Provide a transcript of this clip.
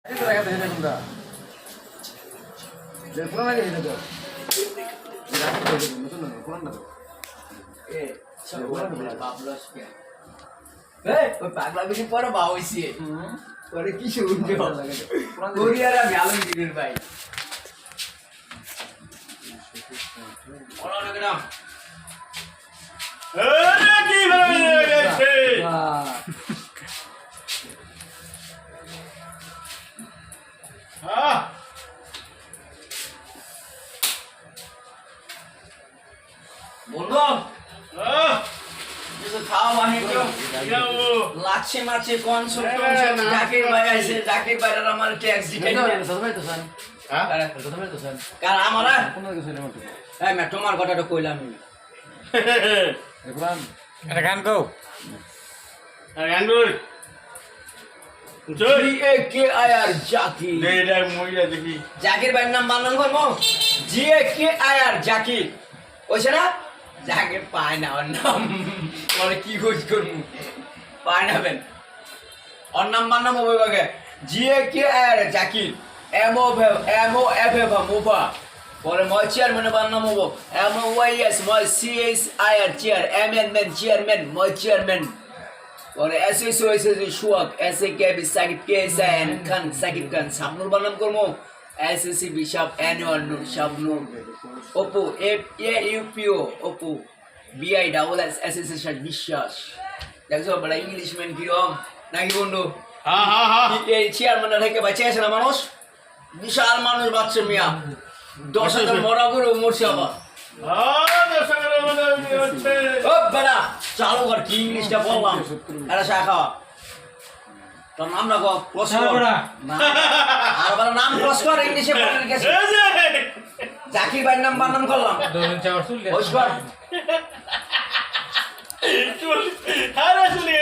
itu rakyat ini bunda. Jadi pulang lagi ini tuh. Tidak ada itu betul nggak pulang tuh. Sebulan 14 ya. Pagla বেশি পরে বাউইছে পরে কি শুনছো কোরিয়ারা ভালো দিনের ভাই বলো না কেন আরে কি ভাবে গেছে হ্যাঁ বলবো হ্যাঁ কিছু খাওয়া মানে কেউ যাও লাচ্ছে মাছে কোন সব জাকির ভাই আছে জাকির ভাইরা আমার ট্যাক্স দিতে Satu itu san. হ্যাঁ Satu itu san. কার আমারা Kamu lagi sini mau tuh. এই মে তোমার কথাটা কইলাম আমি Pulang. Ada kan kau? আরে আঙ্গুল জি এ কে আয়ার জাকির দে দে মইরা দেখি জাকির ভাইয়ের নাম বানান করবো জি এ কে আয়ার জাকির ওইছে না জাকির পায় না ওর নাম পরে কি খোঁজ করবো পায় না বেন ওর নাম বানাম ওইভাবে G A K R Zakir এমও এফ এফ মোভা পরে মই চেয়ারম্যানে বানাম হবো এমও ওয়াই এস মই C S R chair M N man chairman মই চেয়ারম্যান পরে S S O S S সুয়াক S A K B Sakib K S N Khan Sakib Khan Shabnur বানাম করবো এস এস সি বিশাপ এন ওয়ান নূর শাবনুর ওপো F A U P O ওপো B I double S S S S বিশ্বাস দেখছো বড় ইংলিশ ম্যান কিরম নাকি বন্ধু হ্যাঁ হ্যাঁ হ্যাঁ এই চেয়ারম্যান থেকে বাঁচে আছে না মানুষ বিশাল মানুষ বাচ্চা মিয়া 10,000 মরা করে মরছে আবার দর্শকের মধ্যে হচ্ছে ও বেটা চালু কর কি ইংলিশটা বললাম এটা চা খাওয়া তোর নাম রাখো ক্লোজ কর না আর বড় নাম ক্লোজ কর ইংলিশে বলে গেছে জাকির ভাইয়ের নাম বানান করলাম Dorong cawer sulit. ক্লোজ কর আরে আসলে